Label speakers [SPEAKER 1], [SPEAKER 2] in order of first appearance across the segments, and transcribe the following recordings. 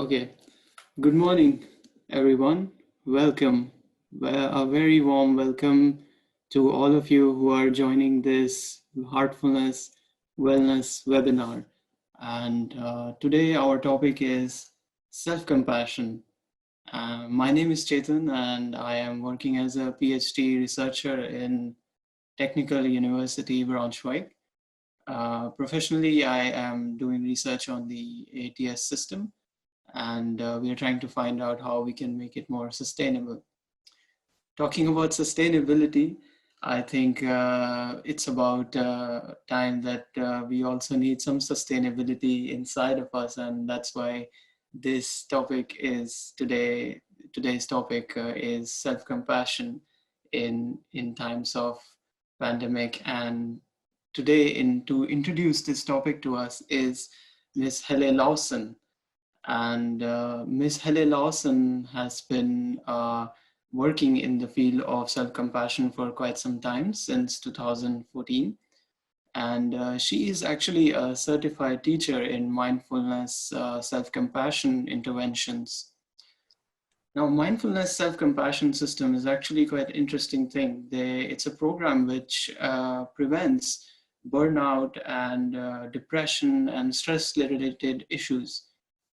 [SPEAKER 1] Okay. Good morning, everyone. Welcome. A very warm welcome to all of you who are joining this Heartfulness Wellness webinar. And today our topic is self-compassion. My name is Chetan, and I am working as a PhD researcher in Technical University Braunschweig. Professionally, I am doing research on the ATS system, and we are trying to find out how we can make it more sustainable. Talking about sustainability, I think it's about time that we also need some sustainability inside of us, and that's why this topic is today's topic is self-compassion in times of pandemic. And to introduce this topic to us is Miss Helle Laursen. And Miss Helle Laursen has been working in the field of self-compassion for quite some time, since 2014. And she is actually a certified teacher in mindfulness self-compassion interventions. Now, mindfulness self-compassion system is actually quite an interesting thing. It's a program which prevents burnout and depression and stress-related issues.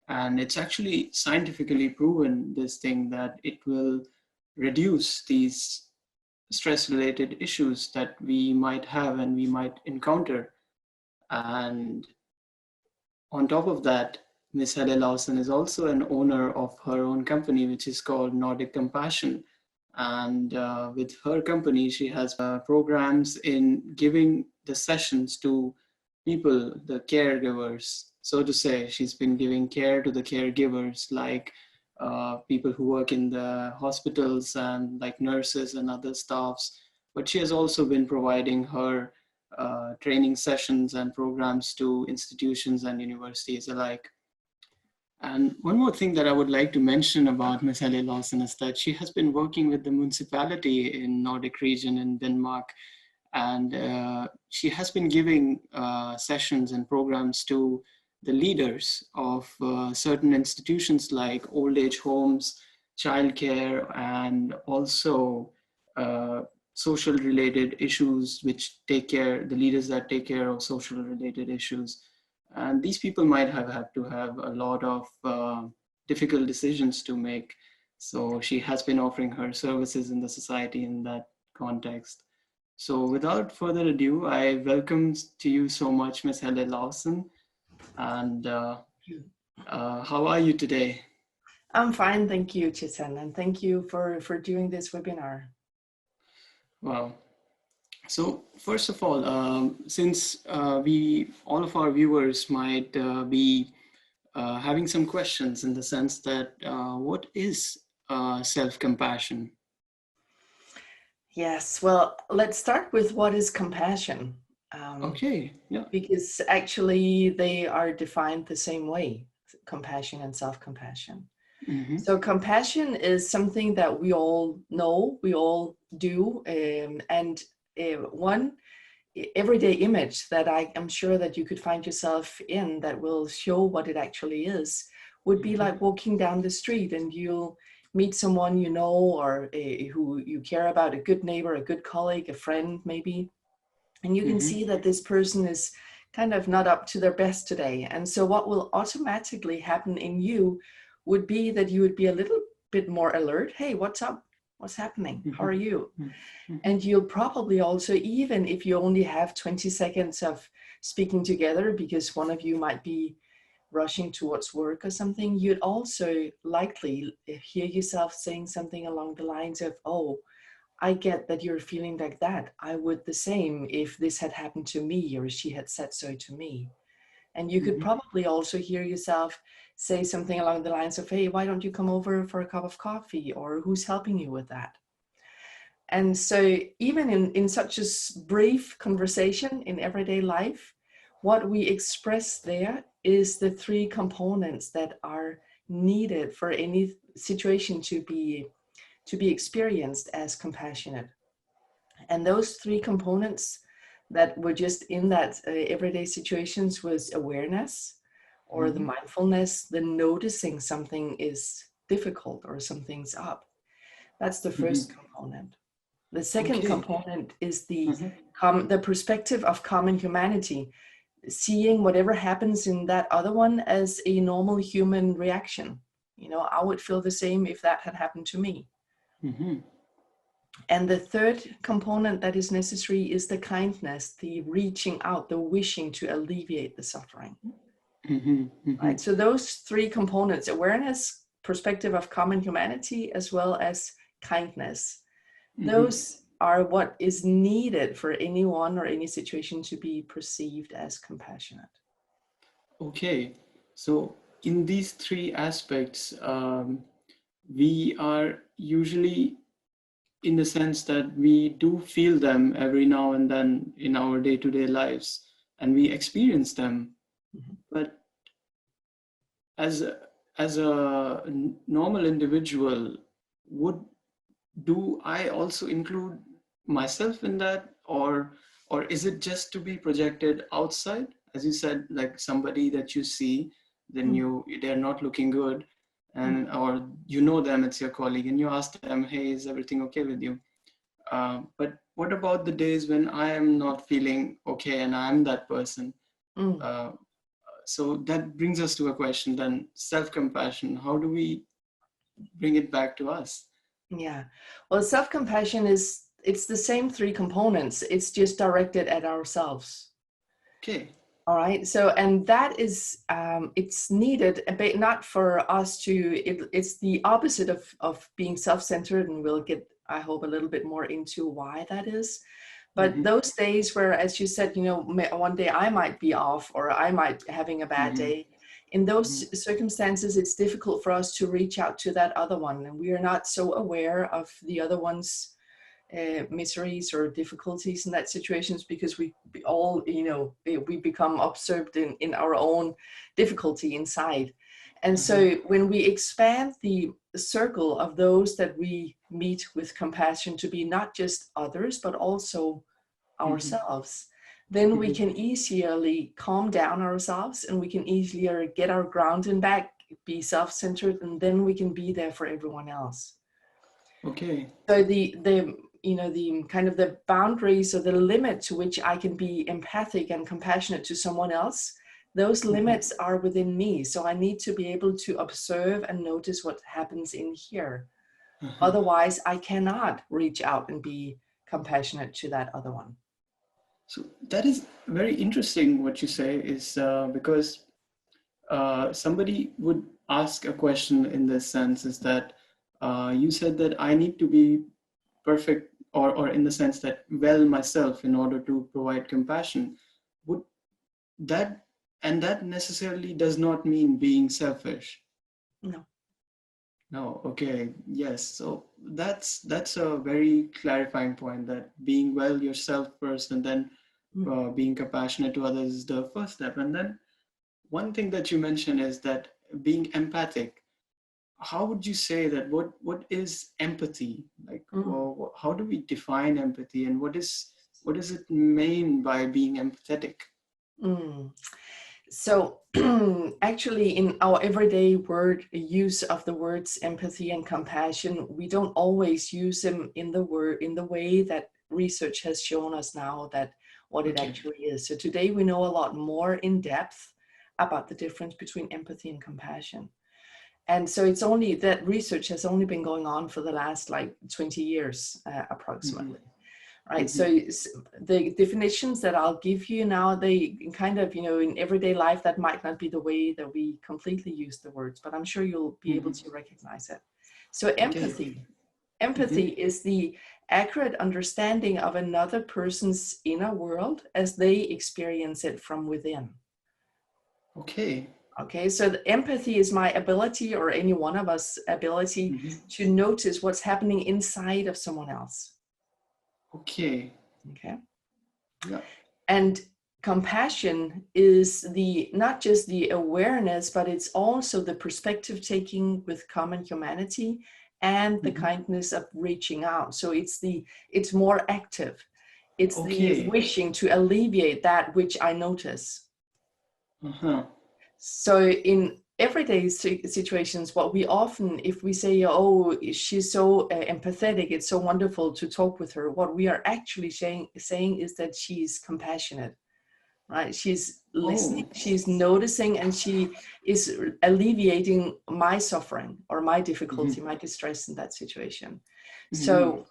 [SPEAKER 1] And it's actually scientifically proven, this thing, that it will reduce these stress-related issues that we might have and we might encounter. And on top of that, Ms. Helle Laursen is also an owner of her own company, which is called Nordic Compassion. And with her company, she has programs in giving the sessions to people, the caregivers. So to say, she's been giving care to the caregivers, like people who work in the hospitals and like nurses and other staffs. But she has also been providing her training sessions and programs to institutions and universities alike. And one more thing that I would like to mention about Ms. Helle Laursen is that she has been working with the municipality in Nordic region in Denmark. And she has been giving sessions and programs to the leaders of certain institutions like old age homes, childcare, and also social related issues, which the leaders that take care of social related issues. And these people might have had to have a lot of difficult decisions to make. So she has been offering her services in the society in that context. So without further ado, I welcome to you so much, Ms. Helle Laursen. And how are you today?
[SPEAKER 2] I'm fine, thank you, Chetan, and thank you for doing this webinar.
[SPEAKER 1] Wow. So first of all, since all of our viewers might be having some questions, in the sense that what is self-compassion?
[SPEAKER 2] Yes, well, let's start with what is compassion.
[SPEAKER 1] Okay, yeah.
[SPEAKER 2] Because actually they are defined the same way, compassion and self-compassion. Mm-hmm. So compassion is something that we all know, we all do, and one everyday image that I am sure that you could find yourself in that will show what it actually is would be like walking down the street and you'll meet someone you know, or who you care about, a good neighbor, a good colleague, a friend maybe, and you can see that this person is kind of not up to their best today. And so what will automatically happen in you would be that you would be a little bit more alert. Hey, what's up? What's happening? How are you? And you'll probably also, even if you only have 20 seconds of speaking together because one of you might be rushing towards work or something, you'd also likely hear yourself saying something along the lines of, oh, I get that you're feeling like that. I would the same if this had happened to me, or she had said so to me. And you could probably also hear yourself say something along the lines of, hey, why don't you come over for a cup of coffee? Or who's helping you with that? And so even in such a brief conversation in everyday life, what we express there is the three components that are needed for any situation to be experienced as compassionate. And those three components that were just in that everyday situations was awareness, or the mindfulness, the noticing something is difficult or something's up. That's the first component. The second component is the perspective of common humanity, seeing whatever happens in that other one as a normal human reaction. You know, I would feel the same if that had happened to me. And the third component that is necessary is the kindness, the reaching out, the wishing to alleviate the suffering. Right? So those three components, awareness, perspective of common humanity, as well as kindness, those are what is needed for anyone or any situation to be perceived as compassionate.
[SPEAKER 1] Okay, so in these three aspects, we are usually in the sense that we do feel them every now and then in our day-to-day lives, and we experience them. But as a normal individual, do I also include myself in that, or is it just to be projected outside? As you said, like somebody that you see, then they're not looking good, and or you know them, it's your colleague, and you ask them, hey, is everything okay with you? But what about the days when I am not feeling okay and I'm that person? So that brings us to a question then, self-compassion. How do we bring it back to us?
[SPEAKER 2] Yeah, well, self-compassion it's the same three components. It's just directed at ourselves.
[SPEAKER 1] Okay.
[SPEAKER 2] All right. So, and that is, it's needed, but not for us to, it's the opposite of being self-centered. And we'll get, I hope, a little bit more into why that is. But those days where, as you said, you know, one day I might be off or I might having a bad day. In those circumstances, it's difficult for us to reach out to that other one. And we are not so aware of the other one's miseries or difficulties in that situations, because we all, you know, we become absorbed in our own difficulty inside. And so when we expand the circle of those that we meet with compassion to be not just others, but also ourselves, then we can easily calm down ourselves and we can easier get our grounding back, be self-centered, and then we can be there for everyone else.
[SPEAKER 1] Okay.
[SPEAKER 2] So the you know, the kind of the boundaries or the limit to which I can be empathic and compassionate to someone else, those limits are within me. So I need to be able to observe and notice what happens in here. Otherwise, I cannot reach out and be compassionate to that other one.
[SPEAKER 1] So that is very interesting what you say, is because somebody would ask a question in this sense, is that you said that I need to be perfect or in the sense that well myself in order to provide compassion. Would that, and that necessarily does not mean being selfish? No. Okay. Yes. So that's a very clarifying point, that being well yourself first and then being compassionate to others is the first step. And then one thing that you mentioned is that being empathic. How would you say that? What is empathy? Like, well, how do we define empathy, and what does it mean by being empathetic?
[SPEAKER 2] So actually, in our everyday word use of the words empathy and compassion, we don't always use them in the way that research has shown us now that what it actually is. So today we know a lot more in depth about the difference between empathy and compassion. And so it's only that research has only been going on for the last like 20 years approximately. Right. So the definitions that I'll give you now, they kind of, you know, in everyday life, that might not be the way that we completely use the words, but I'm sure you'll be able to recognize it. So empathy is the accurate understanding of another person's inner world as they experience it from within. Okay, so the empathy is my ability, or any one of us ability, to notice what's happening inside of someone else. Okay. Yeah. And compassion is not just the awareness, but it's also the perspective taking with common humanity and the kindness of reaching out. So it's more active. It's the wishing to alleviate that which I notice. So in everyday situations, what we often, if we say, oh, she's so empathetic, it's so wonderful to talk with her, what we are actually saying is that she's compassionate, right? She's listening, she's noticing, and she is alleviating my suffering or my difficulty, my distress in that situation. So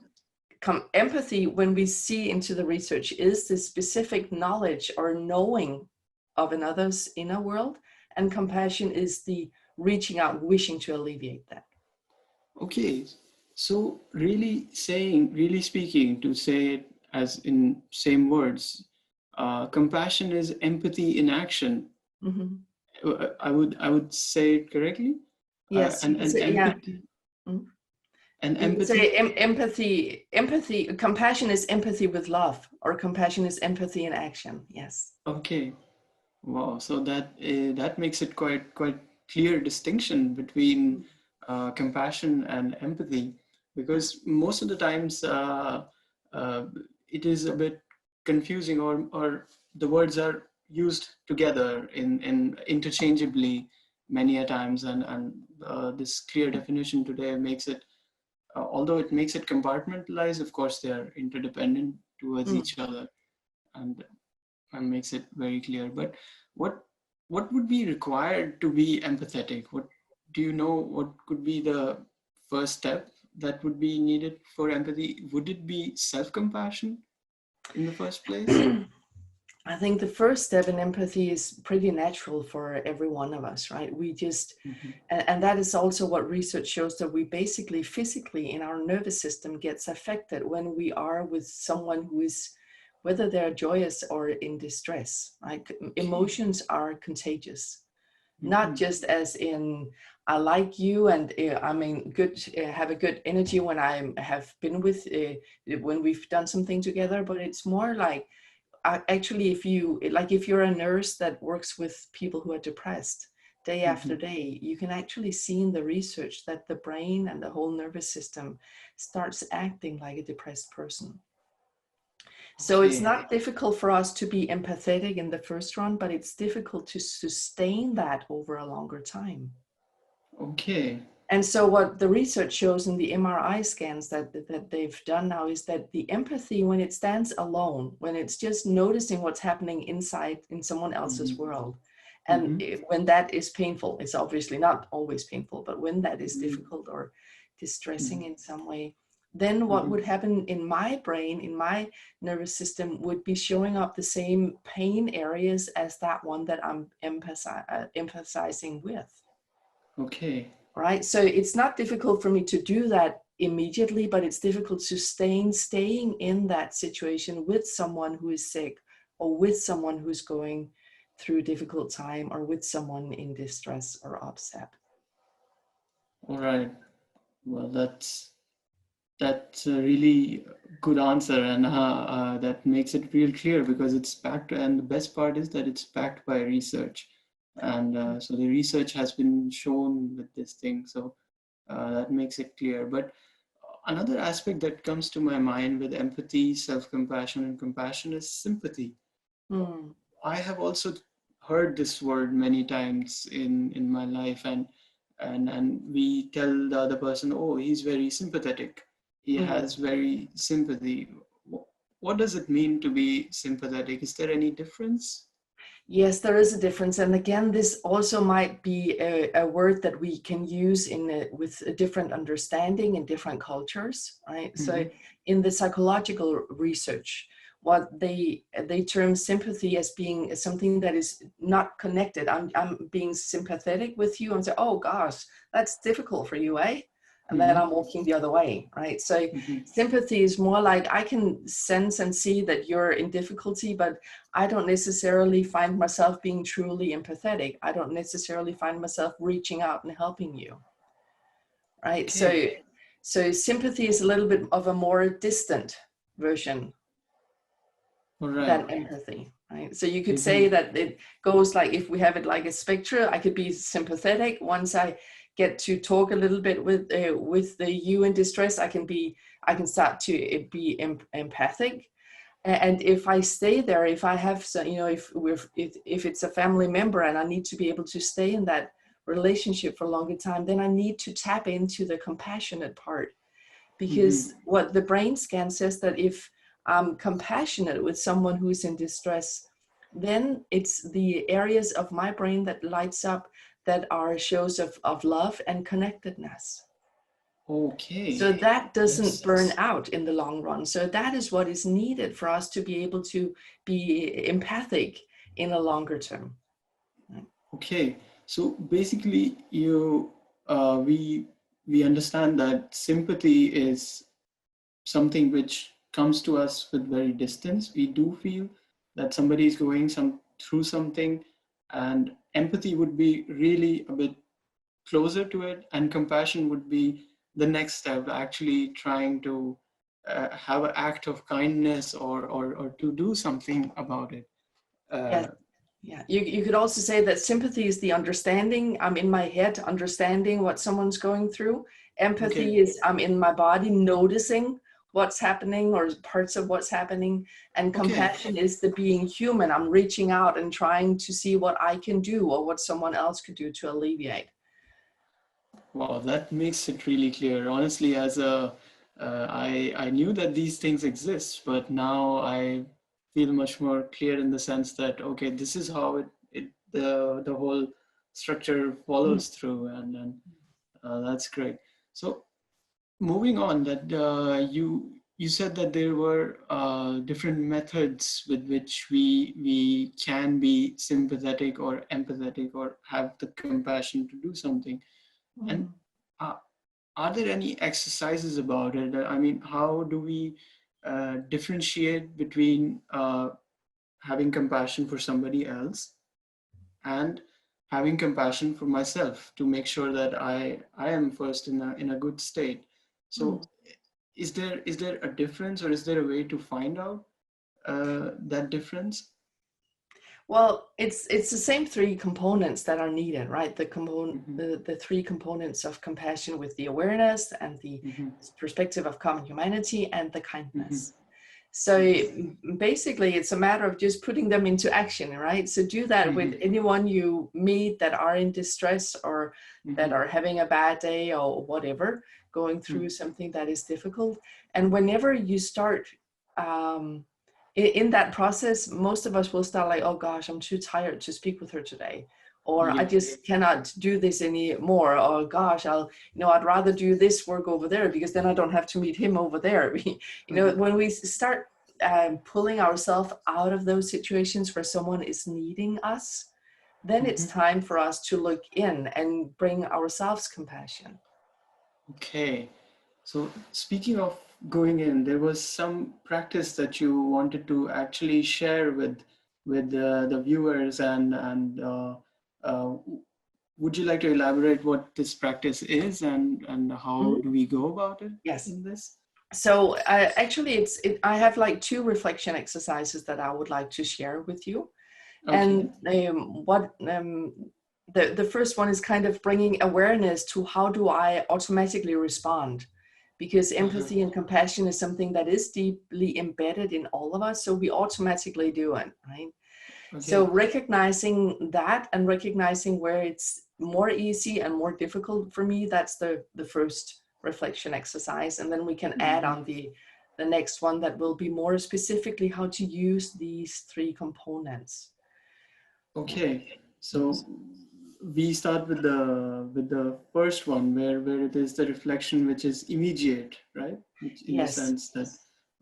[SPEAKER 2] empathy, when we see into the research, is the specific knowledge or knowing of another's inner world, and compassion is the reaching out, wishing to alleviate that.
[SPEAKER 1] Okay, so really speaking, to say it as in same words, compassion is empathy in action. I would say it correctly.
[SPEAKER 2] Yes,
[SPEAKER 1] And empathy.
[SPEAKER 2] Yeah.
[SPEAKER 1] And
[SPEAKER 2] You would
[SPEAKER 1] empathy.
[SPEAKER 2] say empathy, compassion is empathy with love, or compassion is empathy in action. Yes.
[SPEAKER 1] Okay. Wow. So that makes it quite clear distinction between compassion and empathy, because most of the times it is a bit confusing, or the words are used together in interchangeably many a times, and this clear definition today makes it, although it makes it compartmentalized, of course they are interdependent towards each other, and makes it very clear. But what would be required to be empathetic? What do you know? What could be the first step that would be needed for empathy? Would it be self-compassion in the first place?
[SPEAKER 2] I think the first step in empathy is pretty natural for every one of us, right? We just, and that is also what research shows, that we basically physically in our nervous system gets affected when we are with someone who is, whether they're joyous or in distress, right? Emotions are contagious, not just as in, I like you and I'm in good, have a good energy when I have been with, when we've done something together, but it's more like, actually, if you're a nurse that works with people who are depressed day after day, you can actually see in the research that the brain and the whole nervous system starts acting like a depressed person. So it's not difficult for us to be empathetic in the first run, but it's difficult to sustain that over a longer time.
[SPEAKER 1] Okay.
[SPEAKER 2] And so what the research shows in the MRI scans that they've done now is that the empathy, when it stands alone, when it's just noticing what's happening inside in someone else's world, and when that is painful, it's obviously not always painful, but when that is difficult or distressing in some way, then what would happen in my brain, in my nervous system, would be showing up the same pain areas as that one that I'm empathizing with.
[SPEAKER 1] Okay.
[SPEAKER 2] Right. So it's not difficult for me to do that immediately, but it's difficult to staying in that situation with someone who is sick, or with someone who's going through a difficult time, or with someone in distress or upset.
[SPEAKER 1] All right. Well, that's a really good answer, and that makes it real clear, because it's backed, and the best part is that it's backed by research. And so the research has been shown with this thing, so that makes it clear. But another aspect that comes to my mind with empathy, self-compassion, and compassion is sympathy. I have also heard this word many times in my life, and we tell the other person, oh, he's very sympathetic, he has very sympathy. What does it mean to be sympathetic? Is there any difference?
[SPEAKER 2] Yes, there is a difference. And again, this also might be a word that we can use with a different understanding in different cultures, right? So in the psychological research, what they term sympathy as being something that is not connected. I'm being sympathetic with you and say, oh gosh, that's difficult for you, eh? And then I'm walking the other way, right? So sympathy is more like, I can sense and see that you're in difficulty, but I don't necessarily find myself being truly empathetic. I don't necessarily find myself reaching out and helping you, right? Okay. So sympathy is a little bit of a more distant version than empathy, right? So you could say that it goes like, if we have it like a spectrum, I could be sympathetic. Once I get to talk a little bit with the you in distress, I can start to be empathic. And if I stay there, if I have some, you know, if it's a family member and I need to be able to stay in that relationship for a longer time, then I need to tap into the compassionate part. Because what the brain scan says, that if I'm compassionate with someone who's in distress, then it's the areas of my brain that lights up that are shows of love and connectedness.
[SPEAKER 1] Okay.
[SPEAKER 2] So that doesn't burn
[SPEAKER 1] Yes.
[SPEAKER 2] out in the long run. So that is what is needed for us to be able to be empathic in a longer term.
[SPEAKER 1] Okay. So basically, we understand that sympathy is something which comes to us with very distance. We do feel that somebody is going through something, and empathy would be really a bit closer to it, and compassion would be the next step, actually trying to have an act of kindness, or to do something about it.
[SPEAKER 2] Yes. Yeah. You could also say that sympathy is the understanding. I'm in my head understanding what someone's going through. Empathy
[SPEAKER 1] Okay.
[SPEAKER 2] is I'm in my body noticing what's happening or parts of what's happening. And
[SPEAKER 1] Okay.
[SPEAKER 2] compassion is the being human. I'm reaching out and trying to see what I can do or what someone else could do to alleviate.
[SPEAKER 1] Wow, that makes it really clear. Honestly, I knew that these things exist, but now I feel much more clear in the sense that, okay, this is how the whole structure
[SPEAKER 2] Mm.
[SPEAKER 1] follows through, and that's great. So moving on, that you said that there were different methods with which we can be sympathetic or empathetic or have the compassion to do something. And
[SPEAKER 2] Mm.
[SPEAKER 1] uh, are there any exercises about it? I mean, how do we differentiate between having compassion for somebody else and having compassion for myself, to make sure that I am first in a good state?
[SPEAKER 2] Mm.
[SPEAKER 1] So is there a difference, or is there a way to find out that difference?
[SPEAKER 2] Well, it's the same three components that are needed, right?
[SPEAKER 1] Mm-hmm,
[SPEAKER 2] The three components of compassion, with the awareness and the
[SPEAKER 1] mm-hmm,
[SPEAKER 2] perspective of common humanity and the
[SPEAKER 1] mm-hmm,
[SPEAKER 2] kindness. So basically, it's a matter of just putting them into action, right? So do that with
[SPEAKER 1] mm-hmm,
[SPEAKER 2] anyone you meet that are in distress or that
[SPEAKER 1] mm-hmm,
[SPEAKER 2] are having a bad day or whatever, going through something that is difficult. And whenever you start in that process, most of us will start like, oh gosh, I'm too tired to speak with her today. Or I
[SPEAKER 1] yeah.
[SPEAKER 2] just cannot do this anymore. Or gosh, I'd rather do this work over there because then I don't have to meet him over there.
[SPEAKER 1] Mm-hmm,
[SPEAKER 2] When we start pulling ourselves out of those situations where someone is needing us, then it's
[SPEAKER 1] mm-hmm.
[SPEAKER 2] time for us to look in and bring ourselves compassion.
[SPEAKER 1] Okay. So speaking of going in, there was some practice that you wanted to actually share with the viewers, and uh, would you like to elaborate what this practice is, and how
[SPEAKER 2] Mhm.
[SPEAKER 1] do we go about it
[SPEAKER 2] Yes.
[SPEAKER 1] in this?
[SPEAKER 2] So actually, I have like two reflection exercises that I would like to share with you.
[SPEAKER 1] Okay.
[SPEAKER 2] And the first one is kind of bringing awareness to how do I automatically respond, because
[SPEAKER 1] Uh-huh.
[SPEAKER 2] empathy and compassion is something that is deeply embedded in all of us, so we automatically do it, right? So
[SPEAKER 1] Okay.
[SPEAKER 2] recognizing that and recognizing where it's more easy and more difficult for me, that's the first reflection exercise. And then we can add
[SPEAKER 1] Hmm.
[SPEAKER 2] on the next one that will be more specifically how to use these three components.
[SPEAKER 1] Okay. So we start with the first one, where it is the reflection which is immediate, right? Which, in the
[SPEAKER 2] Yes.
[SPEAKER 1] sense that,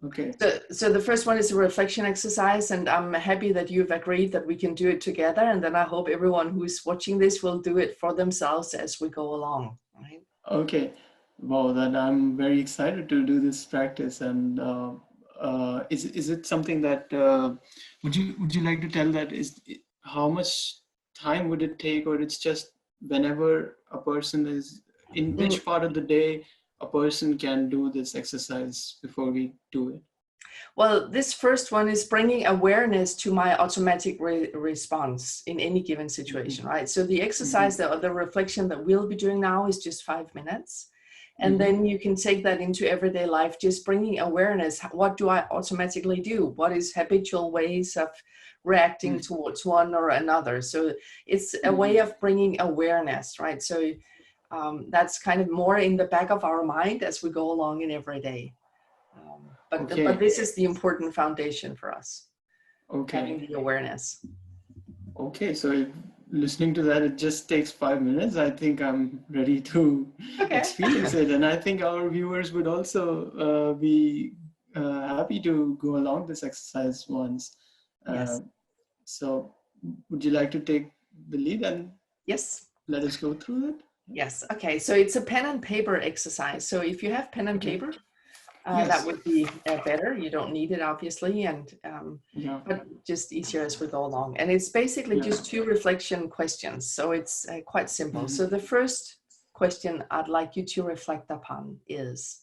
[SPEAKER 1] okay.
[SPEAKER 2] So the first one is a reflection exercise, and I'm happy that you've agreed that we can do it together. And then I hope everyone who's watching this will do it for themselves as we go along, right?
[SPEAKER 1] Okay. Wow, that I'm very excited to do this practice. And is it something that would you like to tell that how much time would it take, or it's just whenever a person is in
[SPEAKER 2] Mm.
[SPEAKER 1] which part of the day a person can do this exercise before we do it?
[SPEAKER 2] Well, this first one is bringing awareness to my automatic response in any given
[SPEAKER 1] Hmm.
[SPEAKER 2] situation, right? So the
[SPEAKER 1] Hmm.
[SPEAKER 2] exercise, the reflection that we'll be doing now is just 5 minutes. And then you can take that into everyday life, just bringing awareness. What do I automatically do? What is habitual ways of reacting towards one or another? So it's a way of bringing awareness, right? So that's kind of more in the back of our mind as we go along in every day. But this is the important foundation for us, having the awareness.
[SPEAKER 1] Okay, so listening to that, it just takes 5 minutes. I think I'm ready to experience it. And I think our viewers would also be happy to go along this exercise once.
[SPEAKER 2] Yes.
[SPEAKER 1] So would you like to take the lead and let us go through it?
[SPEAKER 2] Yes. Okay. So it's a pen and paper exercise. So if you have pen and paper, that would be better. You don't need it, obviously, and but just easier as we go along. And it's basically just 2 reflection questions. So it's quite simple. So the first question I'd like you to reflect upon is,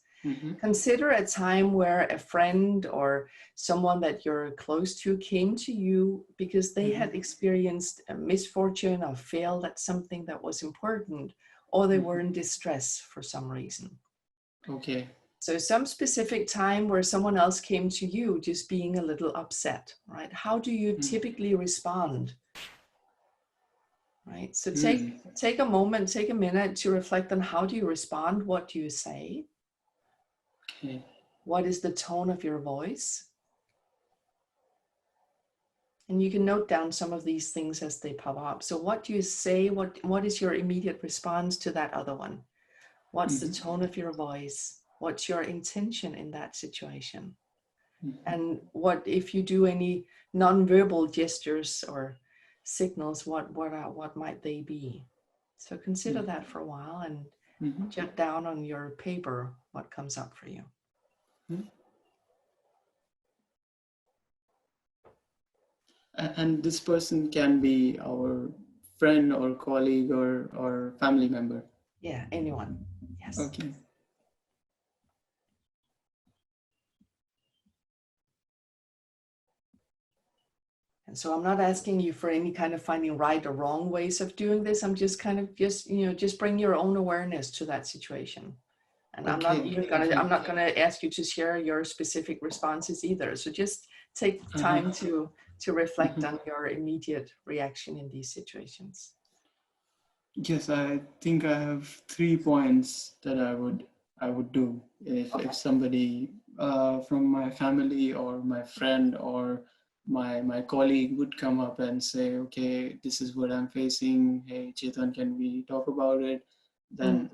[SPEAKER 2] consider a time where a friend or someone that you're close to came to you because they had experienced a misfortune or failed at something that was important, or they were in distress for some reason.
[SPEAKER 1] Okay.
[SPEAKER 2] So some specific time where someone else came to you just being a little upset, right? How do you typically respond? Right? So take a moment, take a minute to reflect on how do you respond? What do you say?
[SPEAKER 1] Okay.
[SPEAKER 2] What is the tone of your voice? And you can note down some of these things as they pop up. So what do you say? What is your immediate response to that other one? What's the tone of your voice? What's your intention in that situation? And what, if you do any nonverbal gestures or signals, what might they be? So consider that for a while and jot down on your paper what comes up for you.
[SPEAKER 1] And this person can be our friend or colleague or family member.
[SPEAKER 2] Yeah, anyone. Yes.
[SPEAKER 1] Okay.
[SPEAKER 2] And so I'm not asking you for any kind of finding right or wrong ways of doing this. I'm just kind of just bring your own awareness to that situation. And I'm not gonna ask you to share your specific responses either. So just take time to reflect on your immediate reaction in these situations.
[SPEAKER 1] Yes, I think I have 3 points that I would do if somebody from my family or my friend or my colleague would come up and say, okay, this is what I'm facing. Hey, Chetan, can we talk about it? Then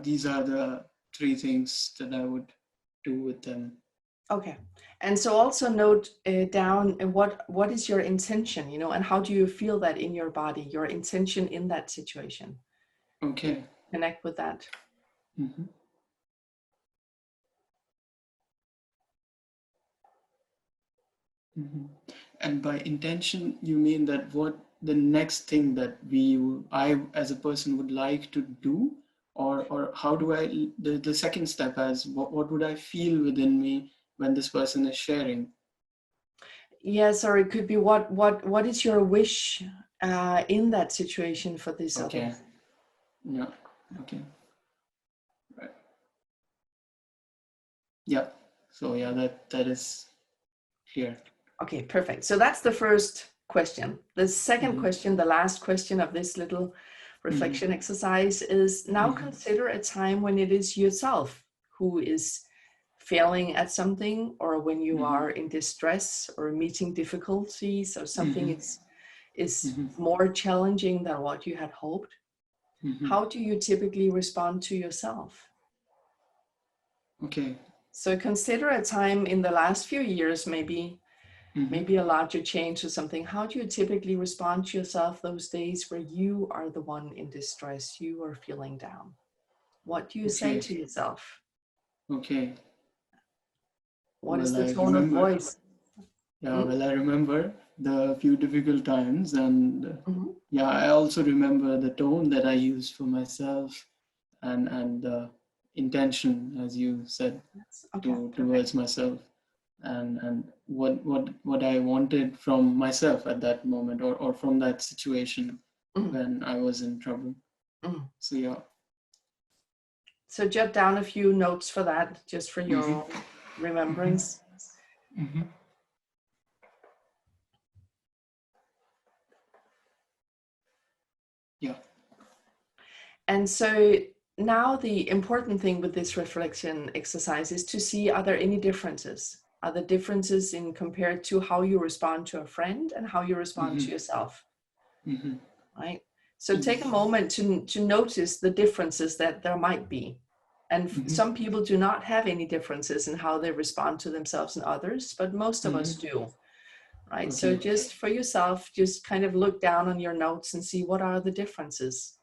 [SPEAKER 1] these are the 3 things that I would do with them.
[SPEAKER 2] Okay. And so also note down what is your intention, and how do you feel that in your body, your intention in that situation?
[SPEAKER 1] Okay.
[SPEAKER 2] Connect with that.
[SPEAKER 1] And by intention, you mean that what the next thing that I as a person would like to do, or how do I, the second step as what would I feel within me when this person is sharing?
[SPEAKER 2] Yes, or it could be what is your wish in that situation for this other?
[SPEAKER 1] Yeah. Okay. Right. Yeah. So yeah, that is clear.
[SPEAKER 2] Okay, perfect. So that's the first question. The second question, the last question of this little reflection exercise is now consider a time when it is yourself who is failing at something, or when you are in distress or meeting difficulties, or something is more challenging than what you had hoped. How do you typically respond to yourself?
[SPEAKER 1] Okay.
[SPEAKER 2] So consider a time in the last few years, maybe a larger change or something. How do you typically respond to yourself those days where you are the one in distress, you are feeling down? What do you say to yourself?
[SPEAKER 1] Okay.
[SPEAKER 2] What is the tone of voice?
[SPEAKER 1] Yeah, well, I remember the few difficult times, and I also remember the tone that I used for myself, and the intention, as you said, towards myself, and what I wanted from myself at that moment, or from that situation when I was in trouble. So yeah.
[SPEAKER 2] So jot down a few notes for that, just for your own remembrance.
[SPEAKER 1] Mm-hmm. Yeah.
[SPEAKER 2] And so now the important thing with this reflection exercise is to see, are there any differences? Are there differences in compared to how you respond to a friend and how you respond to yourself? Right? So take a moment to notice the differences that there might be. And some people do not have any differences in how they respond to themselves and others, but most of us do. Right?
[SPEAKER 1] Okay.
[SPEAKER 2] So just for yourself, just kind of look down on your notes and see, what are the differences?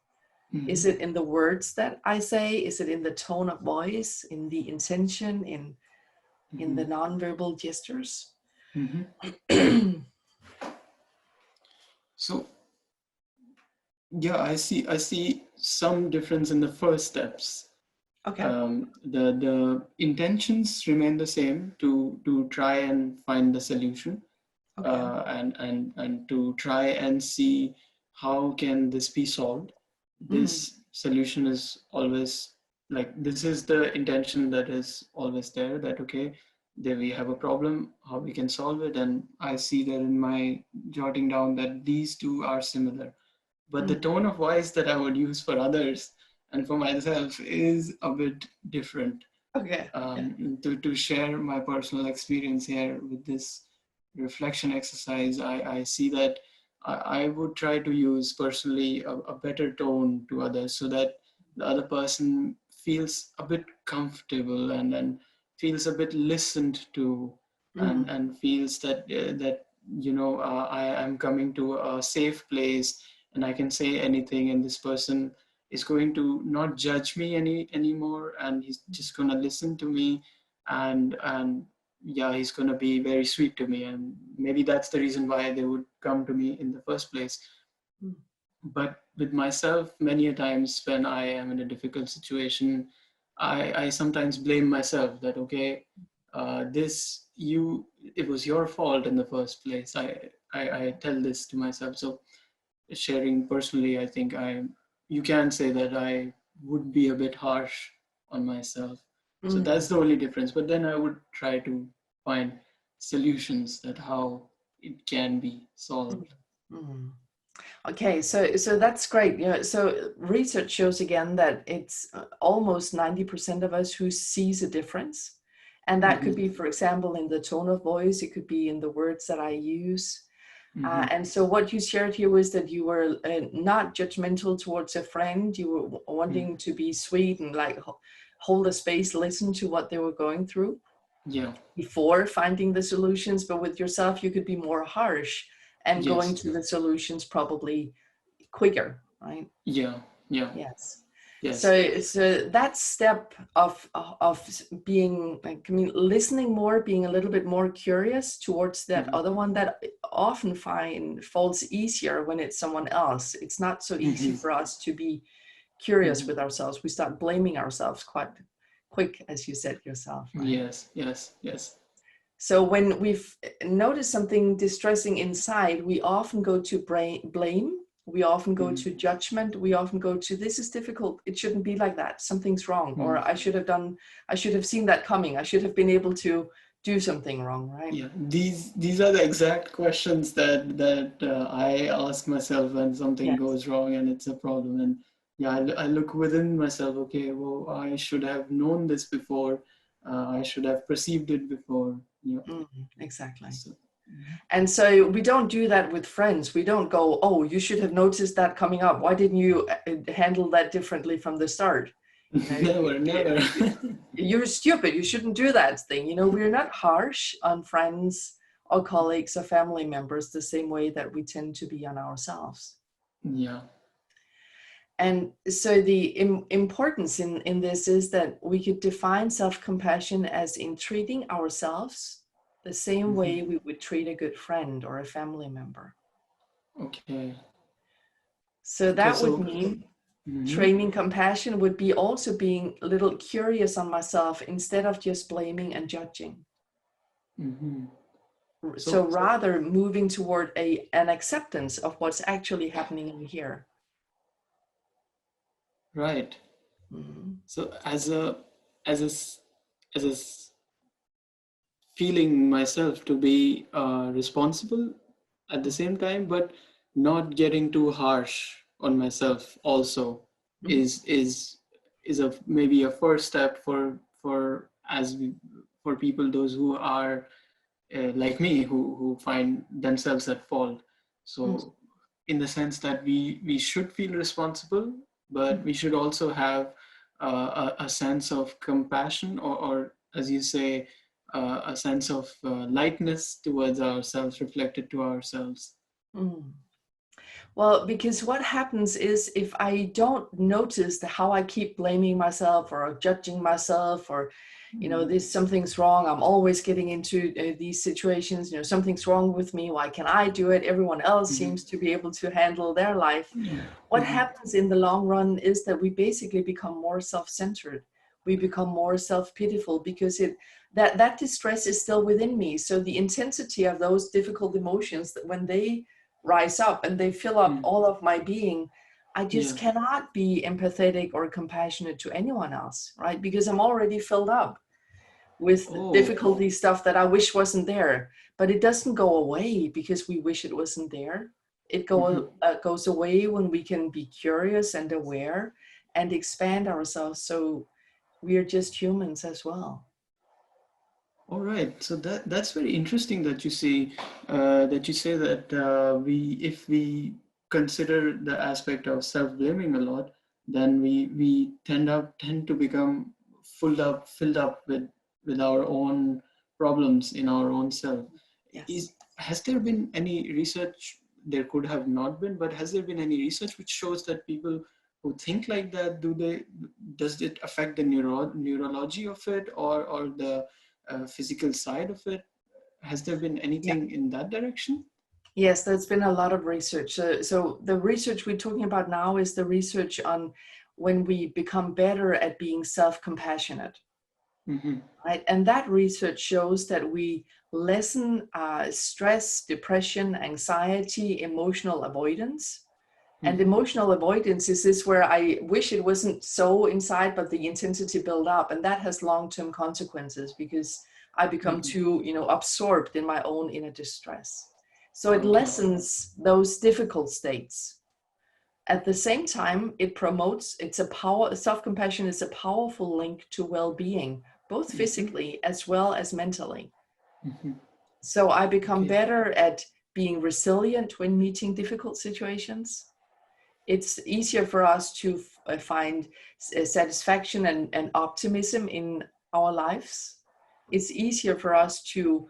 [SPEAKER 2] Is it in the words that I say? Is it in the tone of voice, in the intention, in the nonverbal gestures?
[SPEAKER 1] So yeah, I see some difference in the first steps.
[SPEAKER 2] Okay.
[SPEAKER 1] The intentions remain the same, to try and find the solution, and to try and see how can this be solved. This solution is always like, this is the intention that is always there, that okay, there we have a problem, how we can solve it. And I see that in my jotting down that these two are similar, but the tone of voice that I would use for others and for myself is a bit different.
[SPEAKER 2] Okay.
[SPEAKER 1] To share my personal experience here with this reflection exercise, I see that I would try to use personally a better tone to others, so that the other person feels a bit comfortable, and feels a bit listened to, and feels that I am coming to a safe place, and I can say anything, and this person is going to not judge me anymore, and he's just going to listen to me, and yeah, he's going to be very sweet to me. And maybe that's the reason why they would come to me in the first place. But with myself, many a times when I am in a difficult situation, I sometimes blame myself, that okay, it was your fault in the first place. I tell this to myself. So sharing personally, I think you can say that I would be a bit harsh on myself. So that's the only difference. But then I would try to find solutions, that how it can be solved.
[SPEAKER 2] Okay, so that's great. So research shows again that it's almost 90% of us who sees a difference. And that could be, for example, in the tone of voice, it could be in the words that I use. And so what you shared here was that you were not judgmental towards a friend. You were wanting to be sweet and like hold a space, listen to what they were going through before finding the solutions. But with yourself, you could be more harsh and going to the solutions probably quicker, right? Yes. So that step of being, like, I mean, listening more, being a little bit more curious towards that other one, that often falls easier when it's someone else. It's not so easy for us to be curious with ourselves. We start blaming ourselves quite quick, as you said yourself, right?
[SPEAKER 1] Yes.
[SPEAKER 2] So when we've noticed something distressing inside, we often go to blame. We often go to judgment. We often go to, this is difficult. It shouldn't be like that. Something's wrong. Or I should have seen that coming. I should have been able to do something wrong, right?
[SPEAKER 1] Yeah, these are the exact questions that I ask myself when something goes wrong and it's a problem. And yeah, I look within myself. Okay, well, I should have known this before. I should have perceived it before.
[SPEAKER 2] Exactly. And so we don't do that with friends. We don't go, oh, you should have noticed that coming up. Why didn't you handle that differently from the start?
[SPEAKER 1] Never.
[SPEAKER 2] You're stupid. You shouldn't do that thing. We're not harsh on friends or colleagues or family members the same way that we tend to be on ourselves.
[SPEAKER 1] Yeah.
[SPEAKER 2] And so the importance in this is that we could define self-compassion as in treating ourselves the same way we would treat a good friend or a family member.
[SPEAKER 1] Okay.
[SPEAKER 2] So that would mean training compassion would be also being a little curious on myself instead of just blaming and judging. So rather moving toward an acceptance of what's actually happening in here.
[SPEAKER 1] Right. So as a s- as a s- feeling myself to be responsible at the same time, but not getting too harsh on myself also is is is a maybe a first step for people, those who are like me, who find themselves at fault. So in the sense that we should feel responsible, but we should also have a sense of compassion, or as you say, a sense of lightness towards ourselves, reflected to ourselves.
[SPEAKER 2] Mm. Well, because what happens is if I don't notice how I keep blaming myself or judging myself, or, this something's wrong, I'm always getting into these situations, something's wrong with me. Why can I do it? Everyone else seems to be able to handle their life. What happens in the long run is that we basically become more self-centered. We become more self-pitiful because that distress is still within me. So the intensity of those difficult emotions, that when they rise up and they fill up all of my being, I just cannot be empathetic or compassionate to anyone else, right? Because I'm already filled up with difficulty stuff that I wish wasn't there. But it doesn't go away because we wish it wasn't there. It goes away when we can be curious and aware and expand ourselves. So we are just humans as well.
[SPEAKER 1] All right, so that's very interesting that you say that if we consider the aspect of self-blaming a lot, then we tend to become filled up with our own problems in our own self.
[SPEAKER 2] Yes.
[SPEAKER 1] Has there been any research? There could have not been, but has there been any research which shows that people who think like that, does it affect the neurology of it, or the physical side of it? Has there been
[SPEAKER 2] Yeah.
[SPEAKER 1] anything in that direction?
[SPEAKER 2] Yes, there's been a lot of research. So the research we're talking about now is the research on when we become better at being self-compassionate, right? And that research shows that we lessen stress, depression, anxiety, emotional avoidance. And emotional avoidance is this where I wish it wasn't so inside, but the intensity build up, and that has long-term consequences because I become too, absorbed in my own inner distress. So it
[SPEAKER 1] Okay.
[SPEAKER 2] lessens those difficult states. At the same time, it promotes, self-compassion is a powerful link to well-being, both physically as well as mentally. So I become
[SPEAKER 1] Okay.
[SPEAKER 2] better at being resilient when meeting difficult situations. It's easier for us to find satisfaction and optimism in our lives. It's easier for us to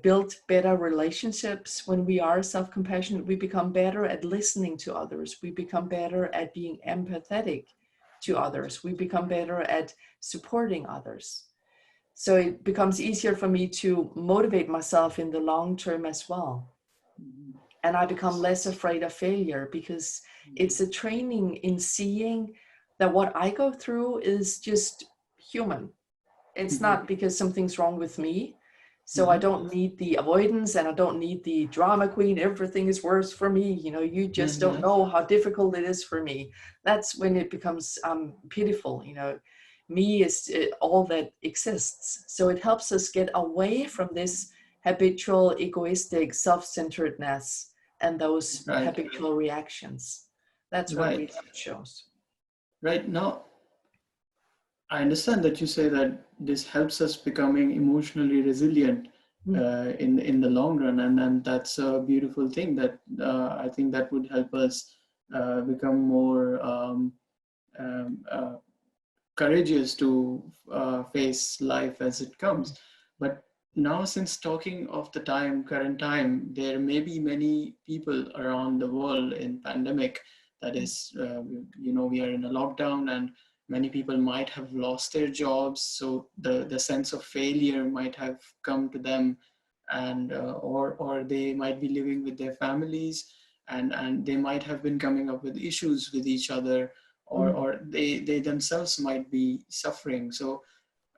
[SPEAKER 2] build better relationships when we are self-compassionate. We become better at listening to others. We become better at being empathetic to others. We become better at supporting others. So it becomes easier for me to motivate myself in the long term as well. And I become less afraid of failure because it's a training in seeing that what I go through is just human. It's not because something's wrong with me. So I don't need the avoidance and I don't need the drama queen. Everything is worse for me. You just don't know how difficult it is for me. That's when it becomes pitiful. Me is all that exists. So it helps us get away from this habitual, egoistic, self-centeredness and those
[SPEAKER 1] Right.
[SPEAKER 2] habitual reactions. That's what
[SPEAKER 1] Right.
[SPEAKER 2] research shows.
[SPEAKER 1] Right now, I understand that you say that this helps us becoming emotionally resilient in the long run, and that's a beautiful thing. That I think that would help us become more courageous to face life as it comes. But now, since talking of the current time, there may be many people around the world in pandemic. That is, we are in a lockdown, and many people might have lost their jobs. So the sense of failure might have come to them, and or they might be living with their families, and they might have been coming up with issues with each other, or they themselves might be suffering. So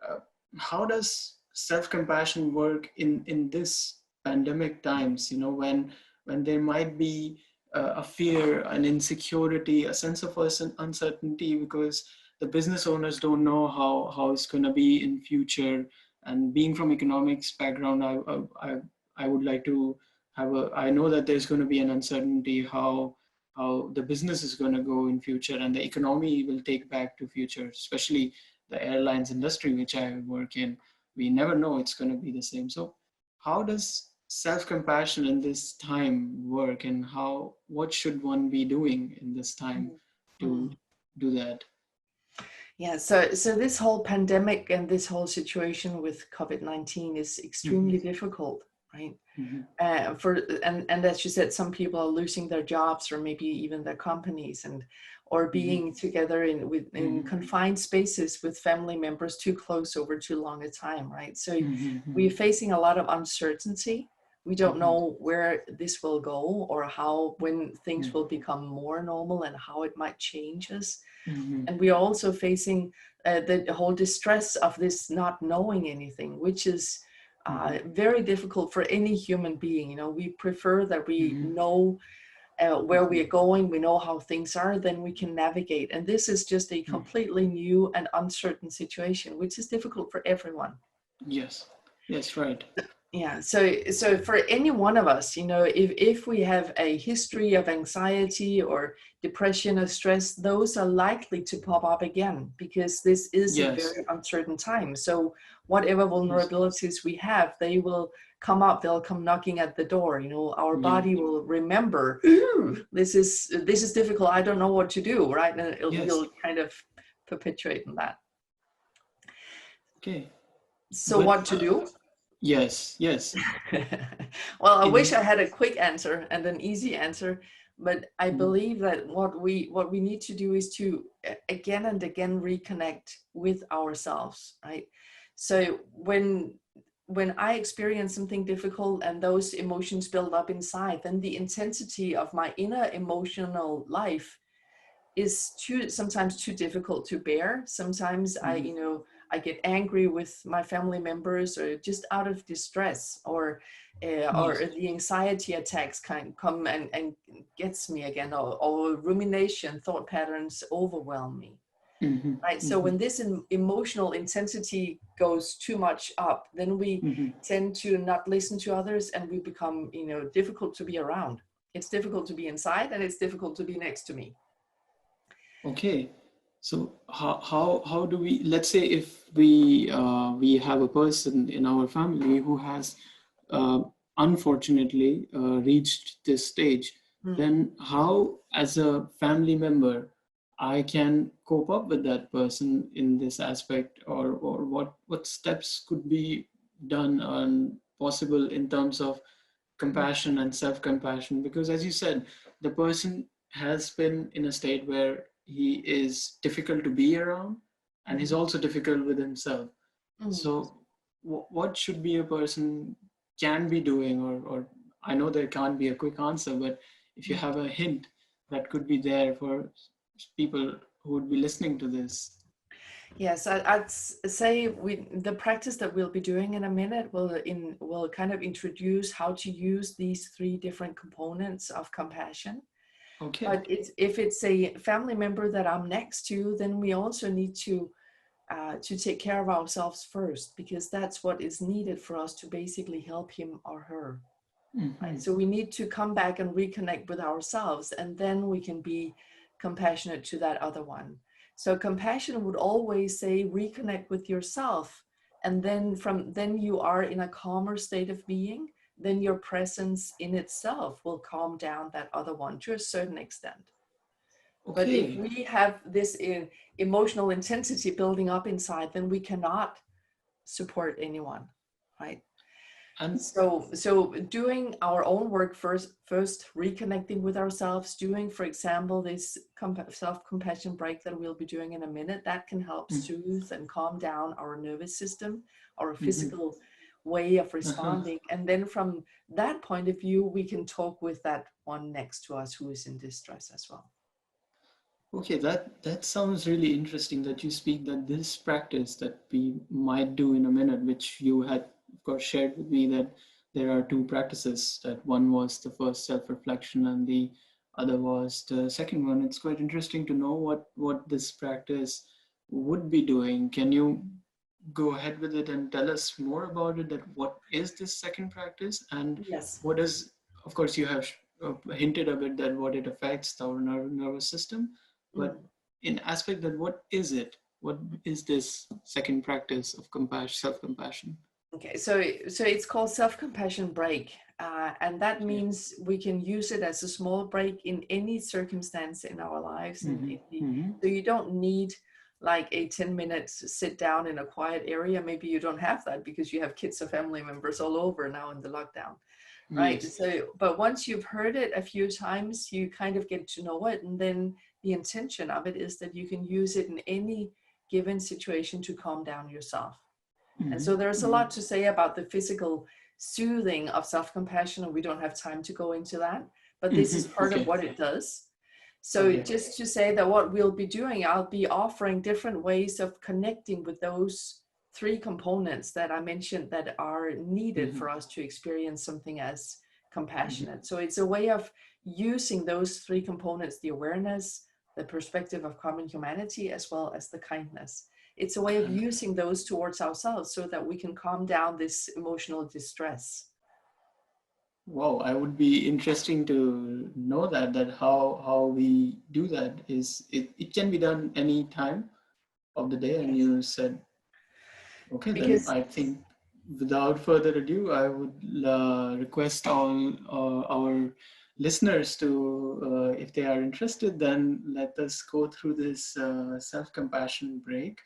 [SPEAKER 1] uh, how does self-compassion work in this pandemic times, when there might be a fear, an insecurity, a sense of uncertainty, because the business owners don't know how it's going to be in future. And being from economics background, I would like to I know that there's going to be an uncertainty how the business is going to go in future, and the economy will take back to future, especially the airlines industry, which I work in. We never know it's going to be the same. So how does self-compassion in this time work, and what should one be doing in this time to do that?
[SPEAKER 2] Yeah, so this whole pandemic and this whole situation with COVID-19 is extremely difficult, right? And as you said, some people are losing their jobs or maybe even their companies, or being together in confined spaces with family members too close over too long a time, right? So we're facing a lot of uncertainty. We don't know where this will go, or when things will become more normal and how it might change us. And we are also facing the whole distress of this not knowing anything, which is very difficult for any human being. You know, we prefer that we know where we are going, we know how things are, then we can navigate. And this is just a completely new and uncertain situation, which is difficult for everyone.
[SPEAKER 1] Yes, right.
[SPEAKER 2] Yeah, so for any one of us, you know, if we have a history of anxiety or depression or stress, those are likely to pop up again, because this is a very uncertain time. So whatever vulnerabilities we have, they will come up, they'll come knocking at the door. You know, our body will remember, this is difficult, I don't know what to do, right? And we'll kind of perpetuate in that.
[SPEAKER 1] Okay.
[SPEAKER 2] So what to do?
[SPEAKER 1] Yes.
[SPEAKER 2] Well, I wish I had a quick answer and an easy answer, but I believe that what we need to do is to again and again reconnect with ourselves, right? So when I experience something difficult and those emotions build up inside, then the intensity of my inner emotional life is sometimes too difficult to bear. Sometimes I get angry with my family members, or just out of distress, or the anxiety attacks come and gets me again, or rumination, thought patterns overwhelm me. Right. So when this emotional intensity goes too much up, then we tend to not listen to others, and we become, difficult to be around. It's difficult to be inside, and it's difficult to be next to me.
[SPEAKER 1] Okay. So how do we, let's say if we have a person in our family who has unfortunately reached this stage, then how, as a family member, I can cope up with that person in this aspect, or what steps could be done and possible in terms of compassion and self-compassion? Because as you said, the person has been in a state where he is difficult to be around, and he's also difficult with himself. So what should be a person can be doing, or I know there can't be a quick answer, but if you have a hint that could be there for people who would be listening to this.
[SPEAKER 2] Yes, I'd say the practice that we'll be doing in a minute will kind of introduce how to use these three different components of compassion.
[SPEAKER 1] Okay.
[SPEAKER 2] But if it's a family member that I'm next to, then we also need to take care of ourselves first, because that's what is needed for us to basically help him or her. Right? So we need to come back and reconnect with ourselves, and then we can be compassionate to that other one. So compassion would always say reconnect with yourself, and then you are in a calmer state of being. Then your presence in itself will calm down that other one to a certain extent. Okay. But if we have this emotional intensity building up inside, then we cannot support anyone, right? And so doing our own work first reconnecting with ourselves, doing, for example, this self-compassion break that we'll be doing in a minute, that can help soothe and calm down our nervous system, our physical way of responding. And then from that point of view, we can talk with that one next to us who is in distress as well.
[SPEAKER 1] Okay, that sounds really interesting that you speak that this practice that we might do in a minute, which you had, of course, shared with me, that there are two practices, that one was the first self-reflection and the other was the second one. It's quite interesting to know what this practice would be doing. Can you go ahead with it and tell us more about it? That what is this second practice, and
[SPEAKER 2] Yes.
[SPEAKER 1] what is, of course, you have hinted a bit that what it affects our nervous system, but in aspect that what is it? What is this second practice of compassion, self-compassion?
[SPEAKER 2] Okay, so it's called self-compassion break, and that
[SPEAKER 1] Okay.
[SPEAKER 2] means we can use it as a small break in any circumstance in our lives. So you don't need like a 10 minutes sit down in a quiet area. Maybe you don't have that because you have kids or family members all over now in the lockdown, right?
[SPEAKER 1] Yes.
[SPEAKER 2] So, but once you've heard it a few times, you kind of get to know it, and then the intention of it is that you can use it in any given situation to calm down yourself. And so there's a lot to say about the physical soothing of self-compassion, and we don't have time to go into that, but this is part of
[SPEAKER 1] Okay.
[SPEAKER 2] what it does. So
[SPEAKER 1] Okay.
[SPEAKER 2] just to say that what we'll be doing, I'll be offering different ways of connecting with those three components that I mentioned that are needed for us to experience something as compassionate. So it's a way of using those three components, the awareness, the perspective of common humanity, as well as the kindness. It's a way of using those towards ourselves so that we can calm down this emotional distress.
[SPEAKER 1] Wow, I would be interesting to know that how we do that. Is it can be done any time of the day, and
[SPEAKER 2] Yes.
[SPEAKER 1] you said, okay, then
[SPEAKER 2] Because
[SPEAKER 1] I think without further ado, I would request all our listeners to, if they are interested, then let us go through this self-compassion break,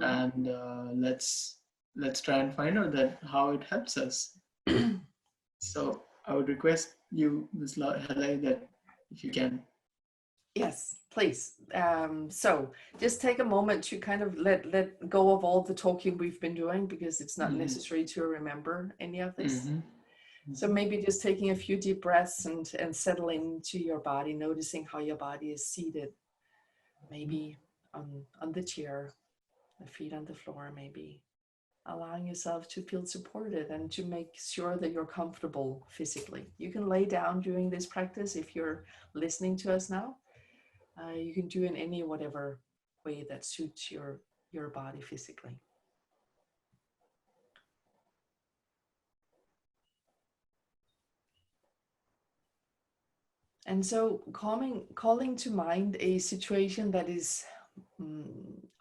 [SPEAKER 1] and let's try and find out that how it helps us. So I would request you, Ms. Helle, that if you can.
[SPEAKER 2] yes, please. So just take a moment to kind of let go of all the talking we've been doing, because it's not necessary to remember any of this. So maybe just taking a few deep breaths and settling into your body, noticing how your body is seated, maybe on the chair, the feet on the floor, maybe allowing yourself to feel supported and to make sure that you're comfortable physically. You can lay down during this practice if you're listening to us now. You can do in any whatever way that suits your body physically. And so calling to mind a situation that is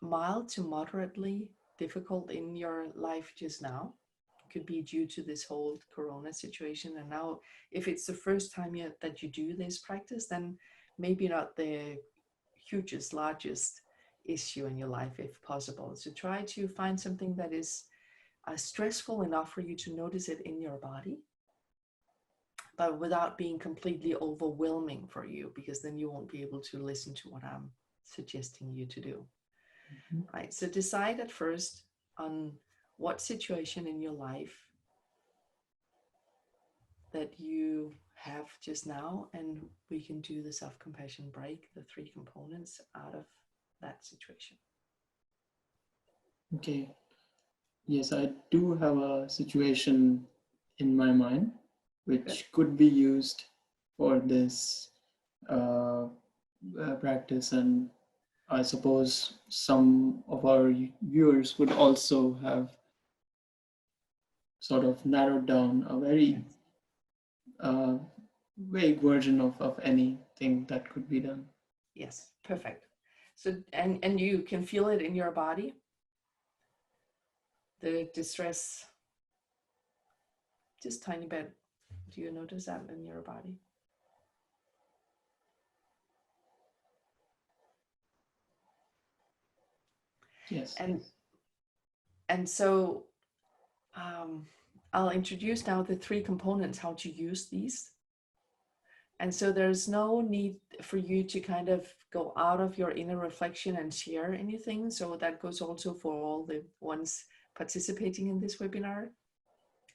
[SPEAKER 2] mild to moderately difficult in your life just now. Could be due to this whole corona situation. And now if it's the first time that you do this practice, then maybe not the hugest, largest issue in your life if possible. So try to find something that is stressful enough for you to notice it in your body, but without being completely overwhelming for you, because then you won't be able to listen to what I'm suggesting you to do. Right. So decide at first on what situation in your life that you have just now, and we can do the self-compassion break, the three components out of that situation.
[SPEAKER 1] Okay. Yes, I do have a situation in my mind which could be used for this practice, and I suppose some of our viewers would also have sort of narrowed down a very vague version of anything that could be done.
[SPEAKER 2] Yes, perfect. So and you can feel it in your body, the distress, just tiny bit. Do you notice that in your body?
[SPEAKER 1] Yes.
[SPEAKER 2] And so I'll introduce now the three components, how to use these. And so there's no need for you to kind of go out of your inner reflection and share anything. So that goes also for all the ones participating in this webinar.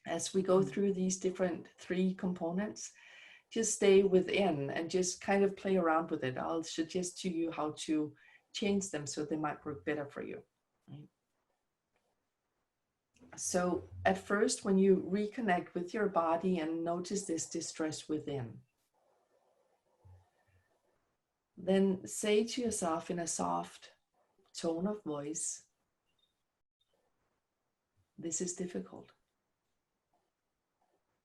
[SPEAKER 2] As we go through these different three components, just stay within and just kind of play around with it. I'll suggest to you how to change them so they might work better for you. Right? So at first, when you reconnect with your body and notice this distress within, then say to yourself in a soft, tone of voice, this is difficult.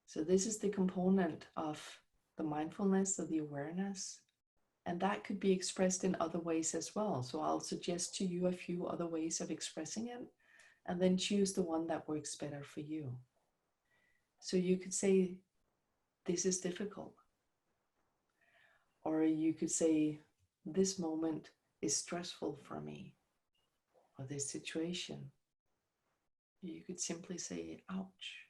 [SPEAKER 2] So this is the component of the mindfulness, of the awareness, and that could be expressed in other ways as well. So I'll suggest to you a few other ways of expressing it, and then choose the one that works better for you. So you could say, this is difficult. Or you could say, this moment is stressful for me. Or this situation. You could simply say, ouch.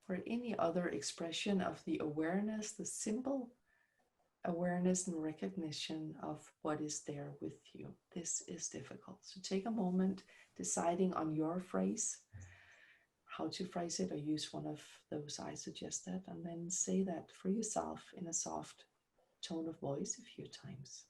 [SPEAKER 2] Or any other expression of the awareness, the simple awareness and recognition of what is there with you. This is difficult. So take a moment deciding on your phrase, how to phrase it, or use one of those I suggested, and then say that for yourself in a soft tone of voice a few times.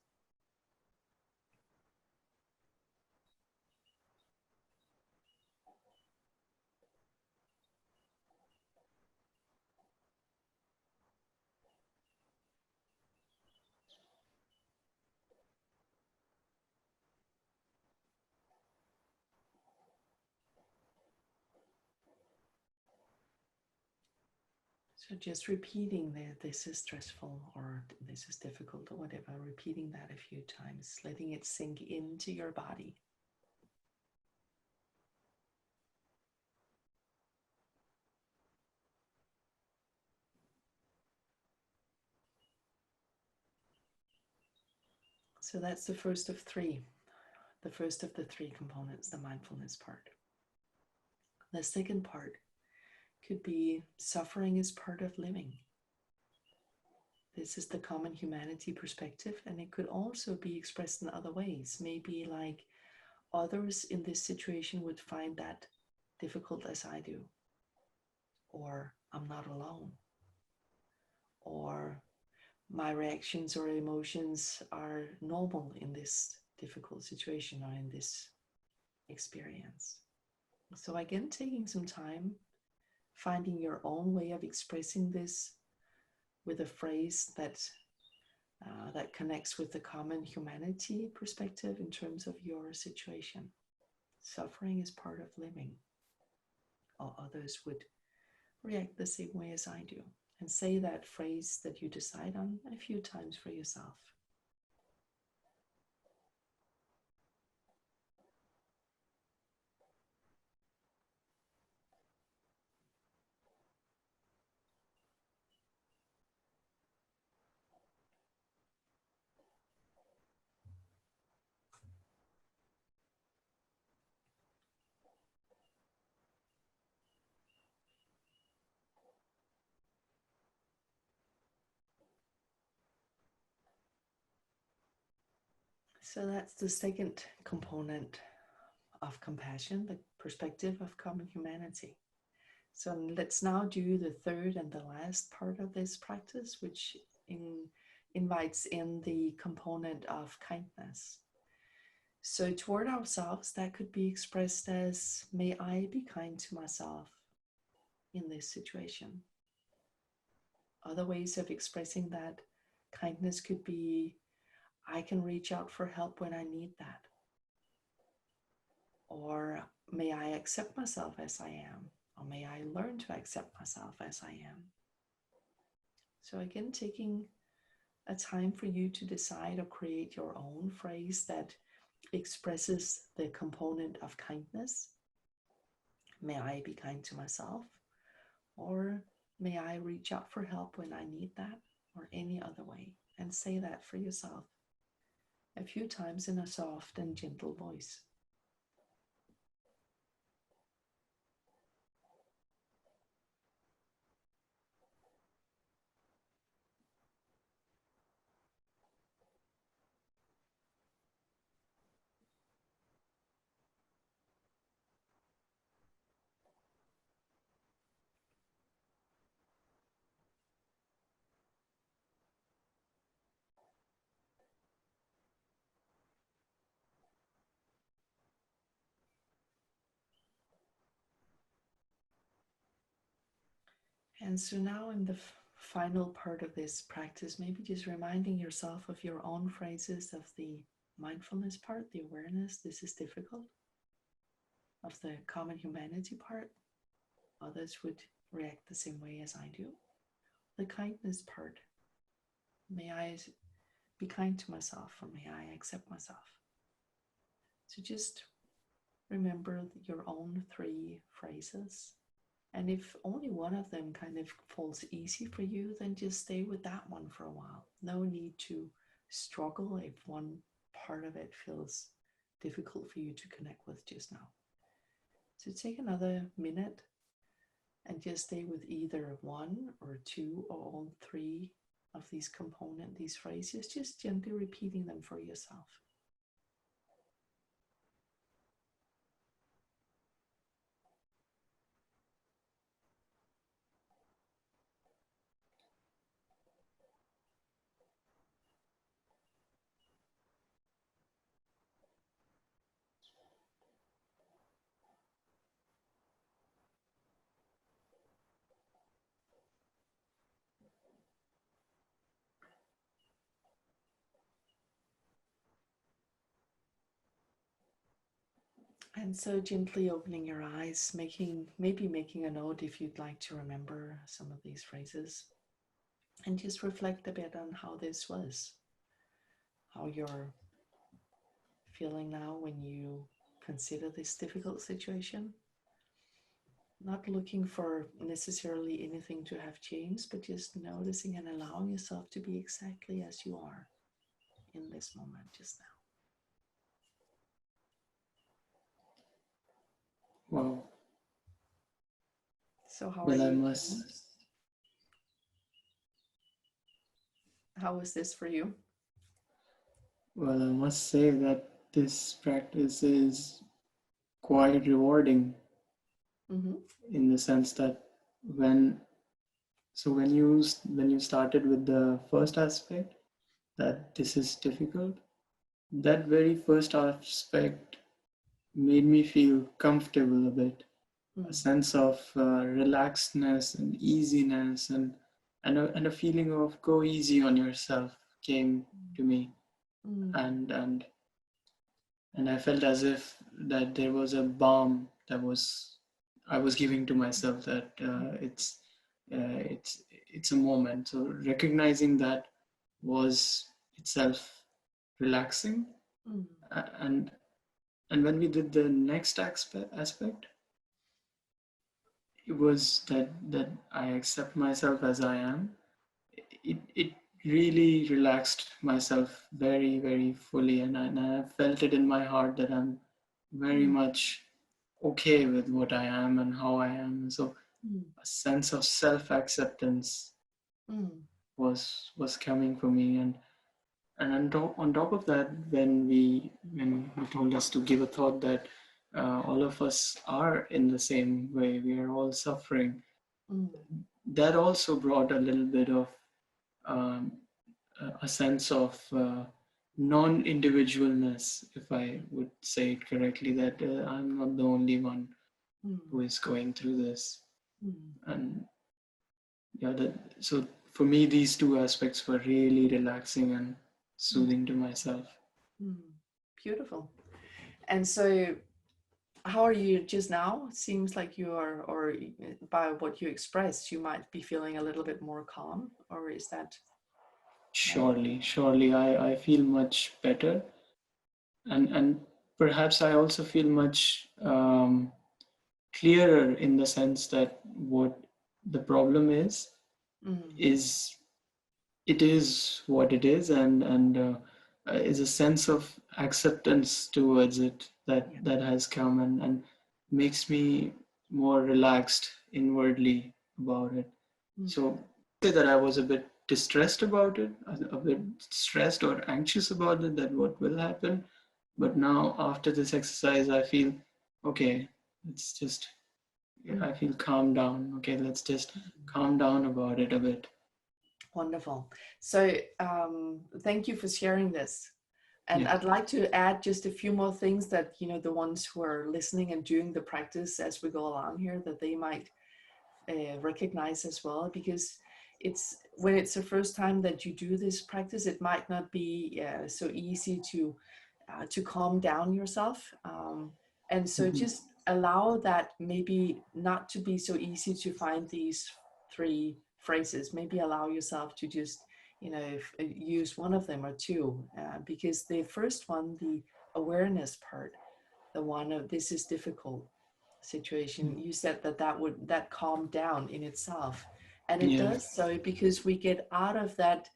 [SPEAKER 2] So just repeating that this is stressful or this is difficult or whatever, repeating that a few times, letting it sink into your body. So that's the first of three, the first of the three components, the mindfulness part. The second part could be suffering is part of living. This is the common humanity perspective, and it could also be expressed in other ways. Maybe like others in this situation would find that difficult as I do, or I'm not alone, or my reactions or emotions are normal in this difficult situation or in this experience. So again, taking some time, finding your own way of expressing this with a phrase that connects with the common humanity perspective in terms of your situation. Suffering is part of living, or others would react the same way as I do. And say that phrase that you decide on a few times for yourself. So that's the second component of compassion, the perspective of common humanity. So let's now do the third and the last part of this practice, which invites in the component of kindness. So toward ourselves, that could be expressed as, may I be kind to myself in this situation. Other ways of expressing that kindness could be, I can reach out for help when I need that. Or may I accept myself as I am, or may I learn to accept myself as I am. So again, taking a time for you to decide or create your own phrase that expresses the component of kindness. May I be kind to myself, or may I reach out for help when I need that, or any other way, and say that for yourself a few times in a soft and gentle voice. And so now in the final part of this practice, maybe just reminding yourself of your own phrases of the mindfulness part, the awareness, this is difficult, of the common humanity part, others would react the same way as I do. The kindness part, may I be kind to myself, or may I accept myself? So just remember your own 3 phrases. And if only one of them kind of falls easy for you, then just stay with that one for a while. No need to struggle if one part of it feels difficult for you to connect with just now. So take another minute and just stay with either 1 or 2 or all 3 of these components, these phrases, just gently repeating them for yourself. And so gently opening your eyes, maybe making a note if you'd like to remember some of these phrases, and just reflect a bit on how this was, how you're feeling now when you consider this difficult situation. Not looking for necessarily anything to have changed, but just noticing and allowing yourself to be exactly as you are in this moment just now.
[SPEAKER 1] Wow.
[SPEAKER 2] So how
[SPEAKER 1] Well,
[SPEAKER 2] are
[SPEAKER 1] I
[SPEAKER 2] you?
[SPEAKER 1] must,
[SPEAKER 2] How was this for you?
[SPEAKER 1] well, I must say that this practice is quite rewarding
[SPEAKER 2] Mm-hmm.
[SPEAKER 1] in the sense that when when you started with the first aspect, that this is difficult, that very first aspect made me feel comfortable a bit, a sense of relaxedness and easiness, and a feeling of go easy on yourself came to me. And and and I felt as if that there was a balm that I was giving to myself, that it's a moment. So recognizing that was itself relaxing. And when we did the next aspect, it was that I accept myself as I am. It really relaxed myself very, very fully, and I felt it in my heart that I'm very much okay with what I am and how I am. So a sense of self-acceptance was coming for me. And on top of that, when you told us to give a thought that all of us are in the same way, we are all suffering, that also brought a little bit of um, a sense of non-individualness, if I would say it correctly, that I'm not the only one who is going through this. And yeah, so for me, these 2 aspects were really relaxing and soothing to myself.
[SPEAKER 2] Beautiful. And so how are you just now? It seems like you are, or by what you expressed, you might be feeling a little bit more calm, or is that?
[SPEAKER 1] Surely, I feel much better, and perhaps I also feel much clearer, in the sense that what the problem is it is what it is, and is a sense of acceptance towards it that has come, and makes me more relaxed inwardly about it. So say that I was a bit distressed about it, a bit stressed or anxious about it, that what will happen. But now after this exercise, I feel okay. It's just, I feel calmed down. Okay, let's just calm down about it a bit.
[SPEAKER 2] Wonderful. So thank you for sharing this. And I'd like to add just a few more things that, the ones who are listening and doing the practice as we go along here, that they might recognize as well, because when it's the first time that you do this practice, it might not be so easy to to calm down yourself. And so just allow that maybe not to be so easy to find these 3 phrases. Maybe allow yourself to just, use one of them or 2, because the first one, the awareness part, the one of this is difficult situation, you said that calmed down in itself. And it does so because we get out of that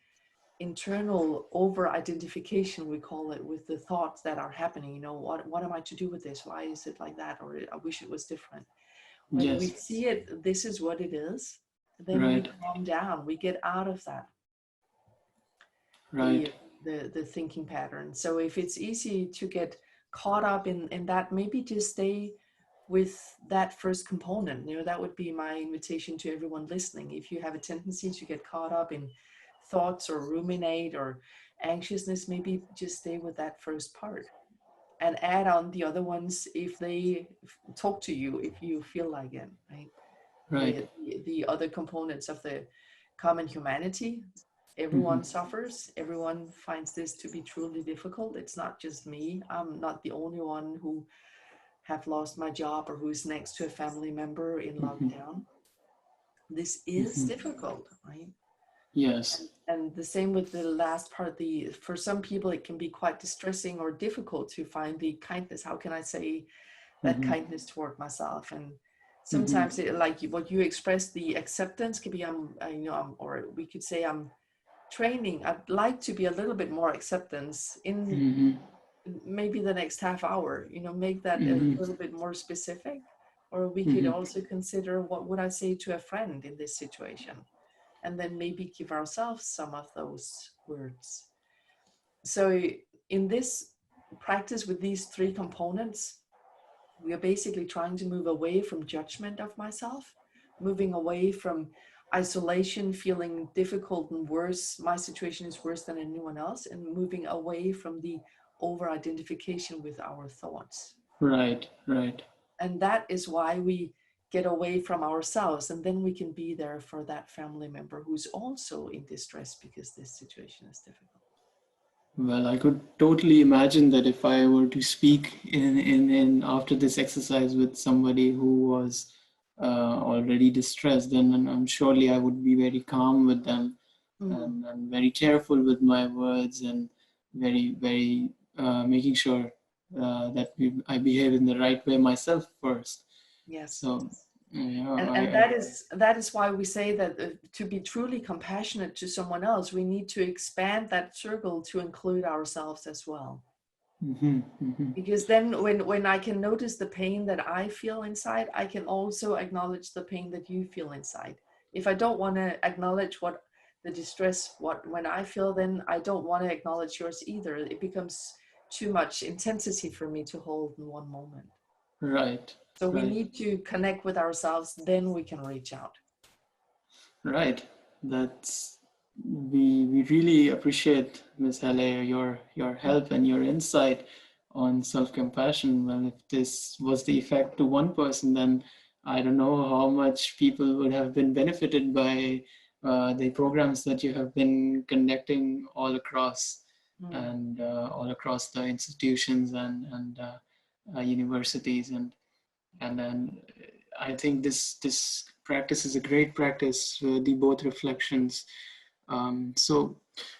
[SPEAKER 2] internal over identification, we call it, with the thoughts that are happening. What am I to do with this? Why is it like that? Or I wish it was different. When we see it, this is what it is, then we calm down, we get out of that, the thinking pattern. So if it's easy to get caught up in that, maybe just stay with that first component. That would be my invitation to everyone listening. If you have a tendency to get caught up in thoughts or ruminate or anxiousness, maybe just stay with that first part and add on the other ones if they talk to you, if you feel like it, right? The other components of the common humanity. Everyone suffers. Everyone finds this to be truly difficult. It's not just me. I'm not the only one who have lost my job or who's next to a family member in lockdown. This is difficult, right?
[SPEAKER 1] Yes.
[SPEAKER 2] And the same with the last part. For some people, it can be quite distressing or difficult to find the kindness. How can I say that kindness toward myself? And sometimes, like what you expressed, the acceptance can be, or we could say, I'm training. I'd like to be a little bit more acceptance in maybe the next half hour. Make that a little bit more specific. Or we could also consider, what would I say to a friend in this situation? And then maybe give ourselves some of those words. So in this practice with these 3 components, we are basically trying to move away from judgment of myself, moving away from isolation, feeling difficult and worse, my situation is worse than anyone else, and moving away from the over-identification with our thoughts.
[SPEAKER 1] Right.
[SPEAKER 2] And that is why we get away from ourselves, and then we can be there for that family member who's also in distress because this situation is difficult.
[SPEAKER 1] Well, I could totally imagine that if I were to speak in after this exercise with somebody who was already distressed, then I'm surely I would be very calm with them and very careful with my words, and very making sure that I behave in the right way myself first.
[SPEAKER 2] Yes.
[SPEAKER 1] So,
[SPEAKER 2] and that is why we say that to be truly compassionate to someone else, we need to expand that circle to include ourselves as well. Because then when I can notice the pain that I feel inside, I can also acknowledge the pain that you feel inside. If I don't want to acknowledge what the distress, when I feel, then I don't want to acknowledge yours either. It becomes too much intensity for me to hold in one moment.
[SPEAKER 1] Right.
[SPEAKER 2] So we need to connect with ourselves, then we can reach out.
[SPEAKER 1] Right. We really appreciate, Ms. Helle, your help and your insight on self-compassion. Well, if this was the effect to one person, then I don't know how much people would have been benefited by the programs that you have been conducting all across and all across the institutions and universities, and then I think this practice is a great practice, the both reflections. So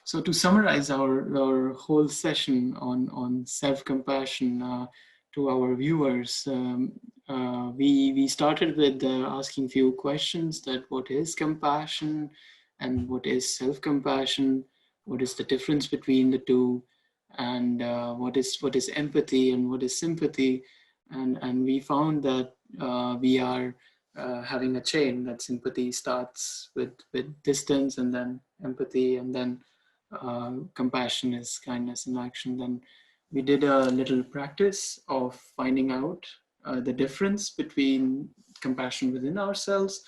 [SPEAKER 1] to summarize our whole session on self-compassion to our viewers, we started with asking few questions: that what is compassion and what is self-compassion, what is the difference between the two, and what is empathy and what is sympathy. And we found that we are having a chain, that sympathy starts with distance, and then empathy, and then compassion is kindness in action. Then we did a little practice of finding out the difference between compassion within ourselves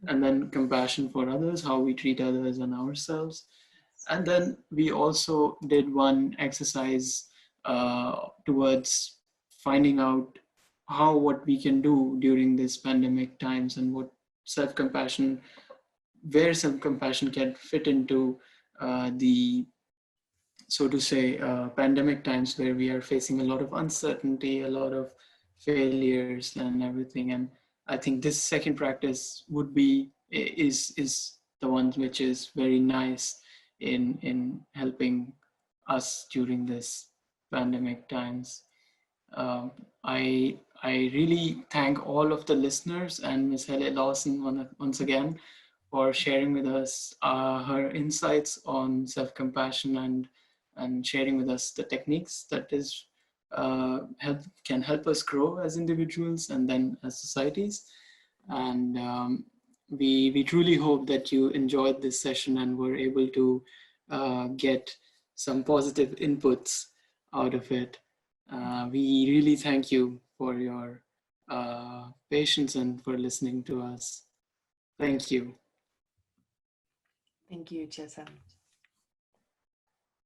[SPEAKER 1] and then compassion for others, how we treat others and ourselves. And then we also did one exercise towards finding out what we can do during this pandemic times, and what self-compassion, where self-compassion can fit into the so to say, pandemic times where we are facing a lot of uncertainty, a lot of failures and everything. And I think this second practice would be, is the one which is very nice in helping us during this pandemic times. Um, I really thank all of the listeners and Ms. Helle Laursen once again for sharing with us her insights on self-compassion and sharing with us the techniques that is can help us grow as individuals and then as societies. And we truly hope that you enjoyed this session and were able to get some positive inputs out of it. We really thank you for your patience and for listening to us. Thank you.
[SPEAKER 2] Thank you, Chetan.